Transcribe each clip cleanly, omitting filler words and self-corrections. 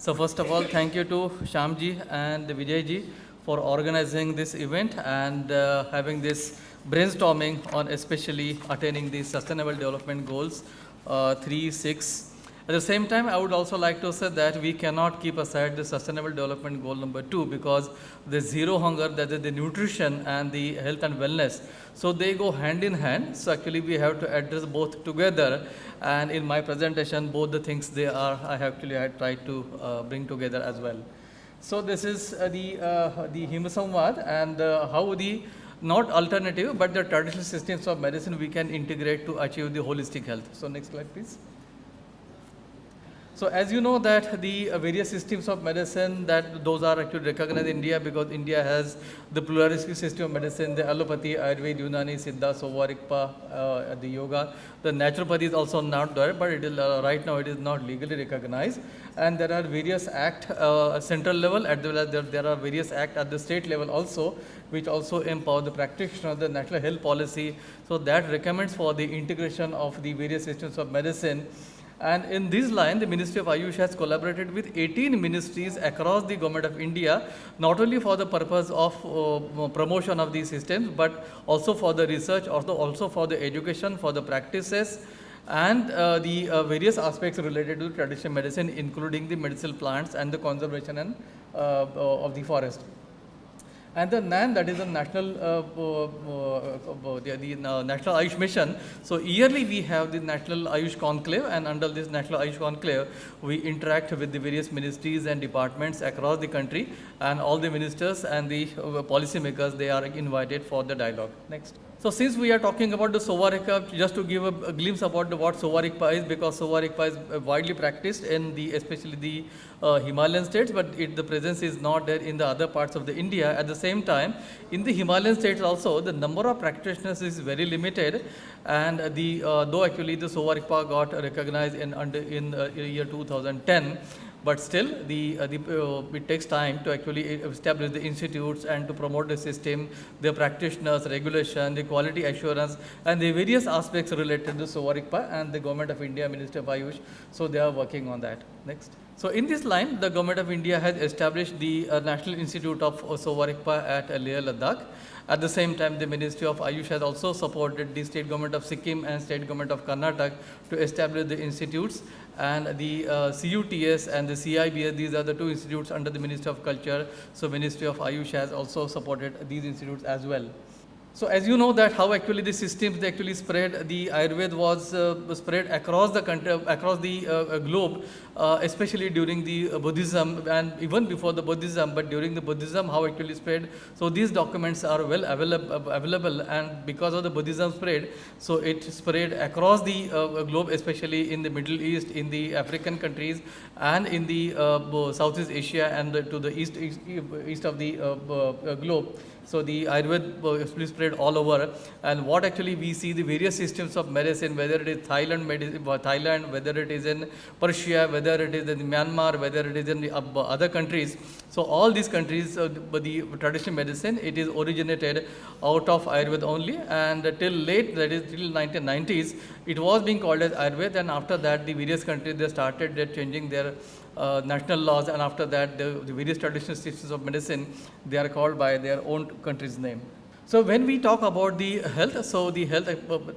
So first of all, thank you to Shyamji and Vijayji for organizing this event and having this brainstorming on especially attaining the Sustainable Development Goals 3, 6. At the same time, I would also like to say that we cannot keep aside the Sustainable Development Goal number 2 because the zero hunger, that is the nutrition and the health and wellness. So they go hand in hand. So actually we have to address both together. And in my presentation, both the things I had tried to bring together as well. So this is the HIMSamwaad and how the not alternative but the traditional systems of medicine we can integrate to achieve the holistic health. So next slide please. So as you know that the various systems of medicine, that those are actually recognized in India because India has the pluralistic system of medicine, the allopathy, Ayurveda, Unani, Siddha, Sowa-Rigpa, the yoga. The naturopathy is also not there, but it is, right now it is not legally recognized. And there are various acts central level as well as there are various acts at the state level also, which also empower the practitioner, the national health policy. So that recommends for the integration of the various systems of medicine. And in this line, the Ministry of Ayush has collaborated with 18 ministries across the Government of India, not only for the purpose of promotion of these systems, but also for the research, also for the education, for the practices, and the various aspects related to traditional medicine, including the medicinal plants and the conservation and of the forest. And the NAN, that is the National National Ayush Mission. So yearly we have the National Ayush Conclave, and under this National Ayush Conclave, we interact with the various ministries and departments across the country, and all the ministers and the policy makers, they are invited for the dialogue. Next. So since we are talking about the Sowa-Rigpa, just to give a glimpse about what Sowa-Rigpa is, because Sowa-Rigpa is widely practiced in especially the Himalayan states, but the presence is not there in the other parts of the India. At the same time, in the Himalayan states also, the number of practitioners is very limited, and though actually the Sowa-Rigpa got recognized in year 2010. But still, it takes time to actually establish the institutes and to promote the system, the practitioners, regulation, the quality assurance, and the various aspects related to Sowa-Rigpa and the Government of India, Ministry of Ayush. So they are working on that. Next. So in this line, the Government of India has established the National Institute of Sowa-Rigpa at Leh, Ladakh. At the same time, the Ministry of Ayush has also supported the State Government of Sikkim and State Government of Karnataka to establish the institutes, and the CUTS and the CIBS, these are the two institutes under the Ministry of Culture. So Ministry of Ayush has also supported these institutes as well. So as you know that how actually the systems they actually spread, the Ayurveda was spread across the country, across the globe, especially during the Buddhism and even before the Buddhism, but during the Buddhism how actually spread. So these documents are well available, and because of the Buddhism spread, so it spread across the globe, especially in the Middle East, in the African countries, and in the Southeast Asia and to the east of the globe. So the Ayurveda spread all over, and what actually we see the various systems of medicine, whether it is Thailand, whether it is in Persia, whether it is in Myanmar, whether it is in the other countries. So all these countries, the traditional medicine, it is originated out of Ayurveda only, and till late, that is till 1990s, it was being called as Ayurveda, and after that the various countries they started changing their national laws, and after that the various traditional systems of medicine, they are called by their own country's name. So when we talk about the health, so the health,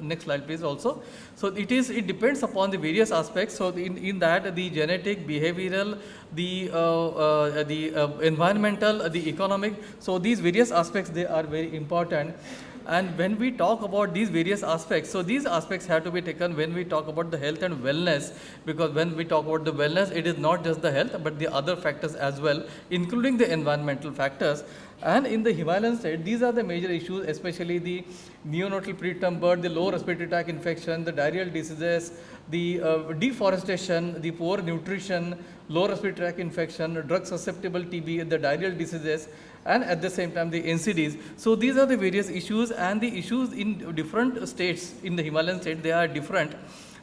next slide please also. So it depends upon the various aspects. So in that the genetic, behavioral, the environmental, the economic, so these various aspects, they are very important. And when we talk about these various aspects, so these aspects have to be taken when we talk about the health and wellness, because when we talk about the wellness, it is not just the health, but the other factors as well, including the environmental factors. And in the Himalayan state, these are the major issues, especially the neonatal preterm birth, the lower respiratory tract infection, the diarrheal diseases, the deforestation, the poor nutrition, lower respiratory tract infection, drug susceptible TB, the diarrheal diseases, and at the same time the NCDs. So these are the various issues, and the issues in different states in the Himalayan state, they are different.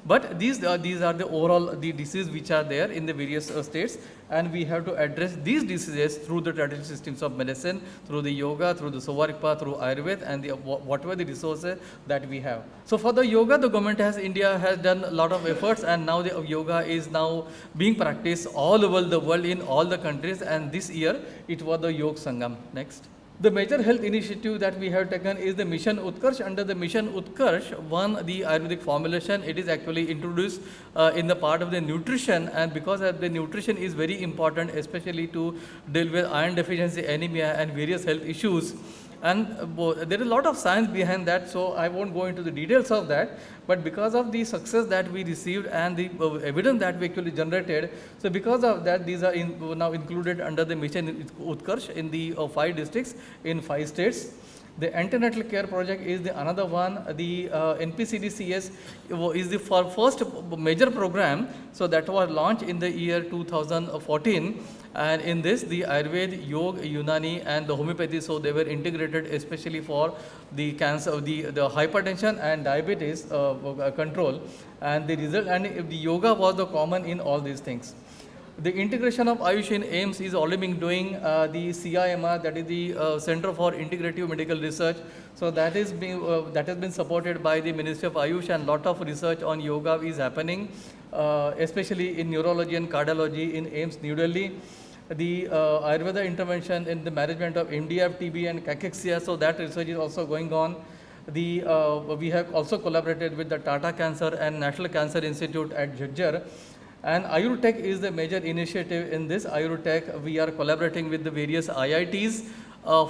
But these are the overall the diseases which are there in the various states, and we have to address these diseases through the traditional systems of medicine, through the yoga, through the Sowa-Rigpa, through Ayurveda, and the, whatever the resources that we have. So for the yoga, the government India has done a lot of efforts, and now the yoga is now being practiced all over the world in all the countries, and this year it was the Yoga Sangam. Next. The major health initiative that we have taken is the Mission Utkarsh. Under the Mission Utkarsh, the Ayurvedic formulation, it is actually introduced in the part of the nutrition, and because the nutrition is very important, especially to deal with iron deficiency, anemia, and various health issues. And there is a lot of science behind that, so I won't go into the details of that. But because of the success that we received and the evidence that we actually generated, so because of that, these are now included under the Mission Utkarsh in the 5 districts in 5 states. The antenatal care project is the another one. The NPCDCS is the first major program. So that was launched in the year 2014. And in this, the Ayurveda, Yoga, Unani, and the homeopathy, so they were integrated especially for the cancer, the hypertension and diabetes control. And the result, and the yoga was the common in all these things. The integration of Ayush in AIMS is already being doing. The CIMR, that is the Center for Integrative Medical Research, so that is that has been supported by the Ministry of Ayush, and lot of research on yoga is happening, especially in neurology and cardiology in AIMS New Delhi. The Ayurveda intervention in the management of MDF, TB, and cachexia, so that research is also going on. We have also collaborated with the Tata Cancer and National Cancer Institute at Jhajjar. And Ayurtech is the major initiative in this. Ayurtech, we are collaborating with the various IITs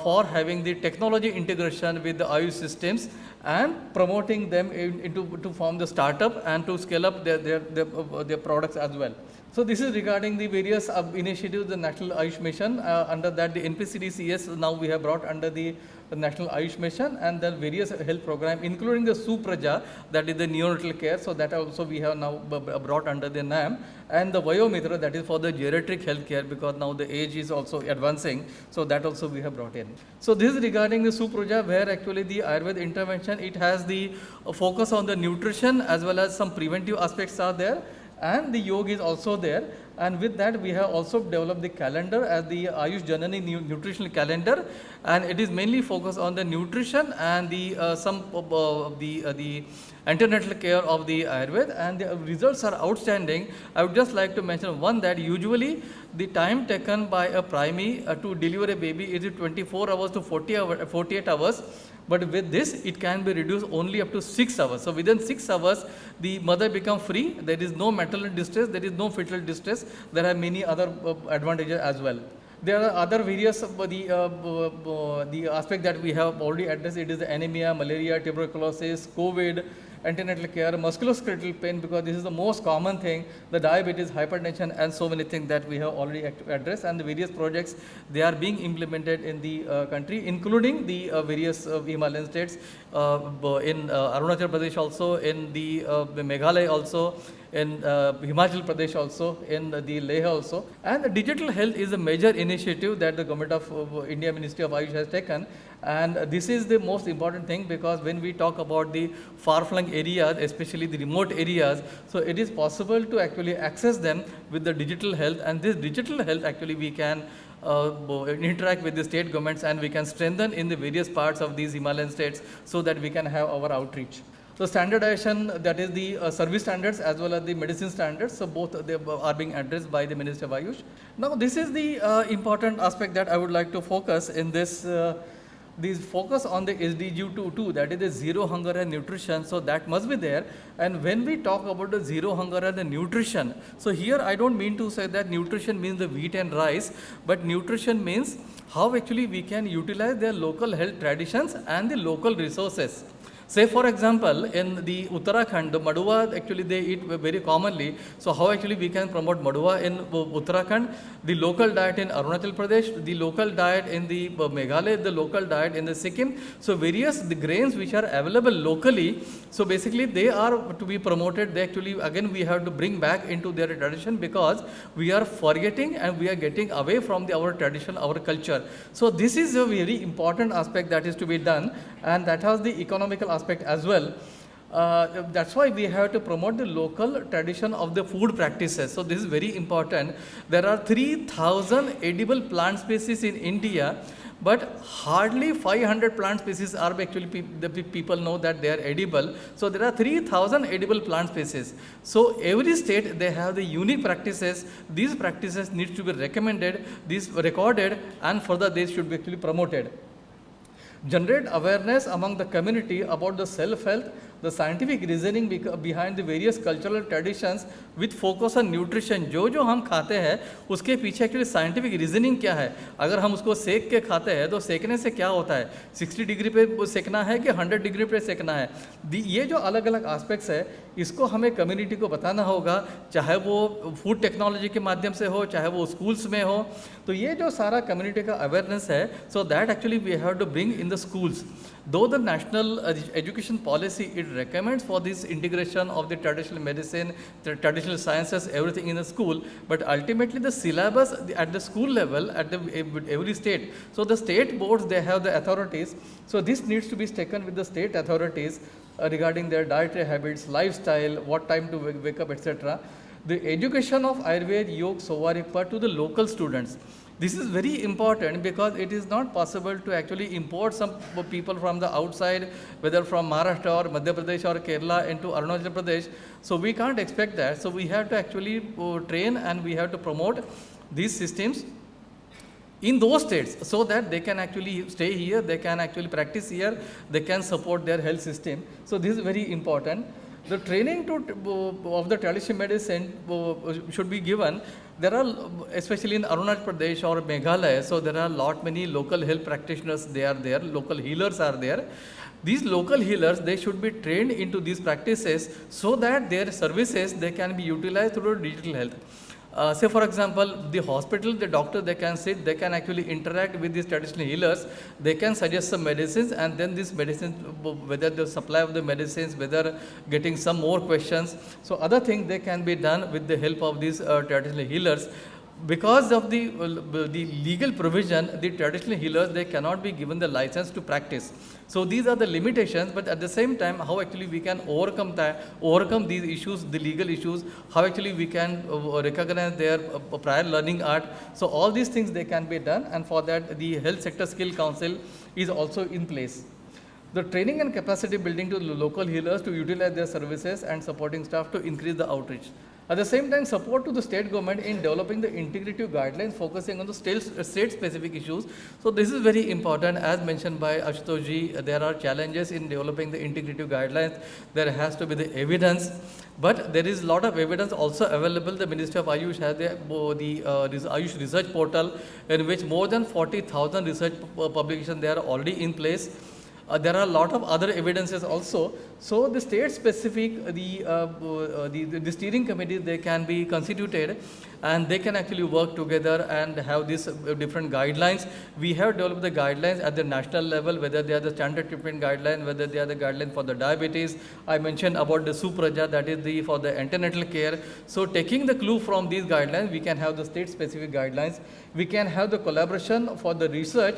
for having the technology integration with the Ayush systems and promoting them to form the startup and to scale up their products as well. So this is regarding the various initiatives, the National Ayush Mission. Under that, the NPCDCS now we have brought under the National Ayush Mission, and the various health program, including the Supraja, that is the neonatal care. So that also we have now brought under the NAM, and the Vayomitra, that is for the geriatric health care, because now the age is also advancing. So that also we have brought in. So this is regarding the Supraja, where actually the Ayurveda intervention, it has the focus on the nutrition as well as some preventive aspects are there. And the yoga is also there, and with that we have also developed the calendar as the Ayush Janani nutritional calendar, and it is mainly focused on the nutrition and the antenatal care of the Ayurveda, and the results are outstanding. I would just like to mention one, that usually the time taken by a primary to deliver a baby is 24 hours to 48 hours. But with this, it can be reduced only up to 6 hours. So within 6 hours, the mother becomes free. There is no maternal distress. There is no fetal distress. There are many other advantages as well. There are other various the aspect that we have already addressed. It is the anemia, malaria, tuberculosis, COVID, antenatal care, musculoskeletal pain, because this is the most common thing, the diabetes, hypertension, and so many things that we have already addressed. And the various projects, they are being implemented in the country, including the various Himalayan states, in Arunachal Pradesh also, in the Meghalaya also, in Himachal Pradesh also, in the Leh also. And the digital health is a major initiative that the Government of India Ministry of Ayush has taken. And this is the most important thing, because when we talk about the far-flung areas, especially the remote areas, so it is possible to actually access them with the digital health. And this digital health, actually we can interact with the state governments, and we can strengthen in the various parts of these Himalayan states, so that we can have our outreach. So standardization, that is the service standards as well as the medicine standards. So both they are being addressed by the Ministry of Ayush. Now this is the important aspect that I would like to focus in this. This focus on the SDG 2, that is the zero hunger and nutrition, so that must be there. And when we talk about the zero hunger and the nutrition, so here I don't mean to say that nutrition means the wheat and rice, but nutrition means how actually we can utilize their local health traditions and the local resources. Say for example, in the Uttarakhand, the Madhua actually they eat very commonly. So how actually we can promote Madhua in Uttarakhand, the local diet in Arunachal Pradesh, the local diet in the Meghalaya, the local diet in the Sikkim. So various the grains which are available locally, so basically they are to be promoted. They actually, again we have to bring back into their tradition, because we are forgetting and we are getting away from our tradition, our culture. So this is a very important aspect that is to be done, and that has the economical aspect as well. That's why we have to promote the local tradition of the food practices. So this is very important. There are 3,000 edible plant species in India, but hardly 500 plant species are actually the people know that they are edible. So there are 3,000 edible plant species. So every state they have the unique practices. These practices need to be recommended, these recorded, and further they should be actually promoted. Generate awareness among the community about the self-health, the scientific reasoning behind the various cultural traditions with focus on nutrition. जो हम खाते हैं उसके पीछे actually scientific reasoning क्या है. अगर हम उसको सेक के खाते हैं तो सेकने से क्या होता है, 60 डिग्री पे सेकना है कि 100 डिग्री पे सेकना है. ये जो अलग अलग एस्पेक्ट्स है इसको हमें कम्युनिटी को बताना होगा, चाहे वो फूड टेक्नोलॉजी के माध्यम से हो, चाहे वो स्कूल्स में हो. तो ये जो सारा कम्युनिटी का अवेयरनेस है, so that actually we have to bring in the schools. Though the national education policy, it recommends for this integration of the traditional medicine, the traditional sciences, everything in the school, but ultimately the syllabus at the school level, at the every state. So the state boards, they have the authorities. So this needs to be taken with the state authorities regarding their dietary habits, lifestyle, what time to wake up, etc. The education of Ayurveda, Yoga, Sowa-Rigpa to the local students. This is very important because it is not possible to actually import some people from the outside, whether from Maharashtra or Madhya Pradesh or Kerala into Arunachal Pradesh. So we can't expect that. So we have to actually train and we have to promote these systems in those states so that they can actually stay here, they can actually practice here, they can support their health system. So this is very important. The training of the traditional medicine should be given. There are, especially in Arunachal Pradesh or Meghalaya, so there are many local health practitioners, they are there, local healers are there. These local healers, they should be trained into these practices so that their services, they can be utilized through digital health. Say for example, the hospital, the doctor, they can sit, they can actually interact with these traditional healers, they can suggest some medicines, and then these medicines, whether the supply of the medicines, whether getting some more questions, so other things they can be done with the help of these traditional healers. Because of the legal provision, the traditional healers, they cannot be given the license to practice. So these are the limitations, but at the same time, how actually we can overcome these issues, the legal issues, how actually we can recognize their prior learning art. So all these things they can be done, and for that the Health Sector Skill Council is also in place. The training and capacity building to the local healers to utilize their services and supporting staff to increase the outreach. At the same time, support to the state government in developing the integrative guidelines focusing on the state-specific issues. So this is very important. As mentioned by Ashutosh ji, there are challenges in developing the integrative guidelines. There has to be the evidence, but there is a lot of evidence also available. The Ministry of Ayush has the Ayush research portal in which more than 40,000 research publications they are already in place. There are a lot of other evidences also. So the state specific, the steering committee, they can be constituted and they can actually work together and have these different guidelines. We have developed the guidelines at the national level, whether they are the standard treatment guideline, whether they are the guideline for the diabetes. I mentioned about the Supraja, that is for the antenatal care. So taking the clue from these guidelines, we can have the state specific guidelines. We can have the collaboration for the research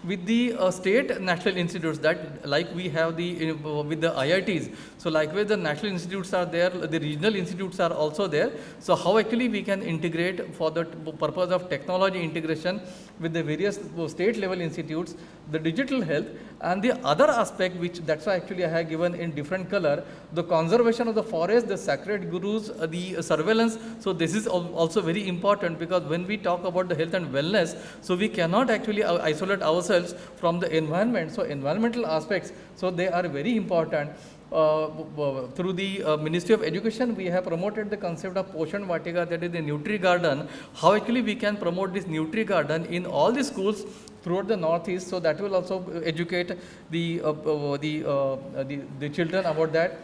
with the state national institutes, that like we have with the IITs. So likewise the national institutes are there, the regional institutes are also there. So how actually we can integrate for the purpose of technology integration with the various state level institutes, the digital health, and the other aspect, which that's why actually I have given in different color, the conservation of the forest, the sacred gurus, the surveillance. So this is also very important, because when we talk about the health and wellness, so we cannot actually isolate ourselves from the environment. So environmental aspects, so they are very important. Through the Ministry of Education, we have promoted the concept of Poshan Vatika, that is the Nutri Garden. How actually we can promote this Nutri Garden in all the schools throughout the Northeast, so that will also educate the children about that.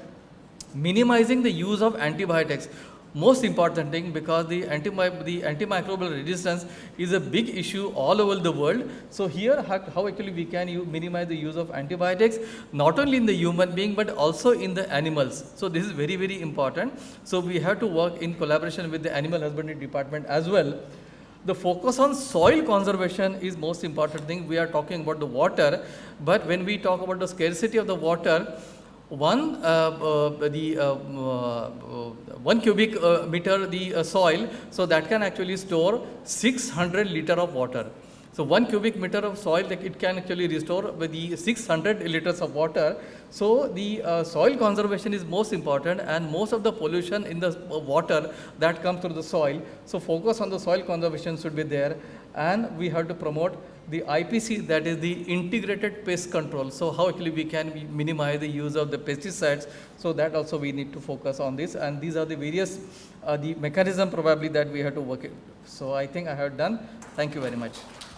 Minimizing the use of antibiotics. Most important thing, because the antimicrobial resistance is a big issue all over the world. So here how actually we can minimize the use of antibiotics, not only in the human being but also in the animals. So this is very, very important. So we have to work in collaboration with the animal husbandry department as well. The focus on soil conservation is most important thing. We are talking about the water, but when we talk about the scarcity of the water, 1 cubic meter the soil, so that can actually store 600 liter of water. So 1 cubic meter of soil, like, it can actually restore with the 600 liters of water. So the soil conservation is most important, and most of the pollution in the water that comes through the soil. So focus on the soil conservation should be there, and we have to promote the IPC, that is the integrated pest control. So how actually we can minimize the use of the pesticides. So that also we need to focus on this, and these are the various the mechanism probably that we have to work it. So I think I have done. Thank you very much.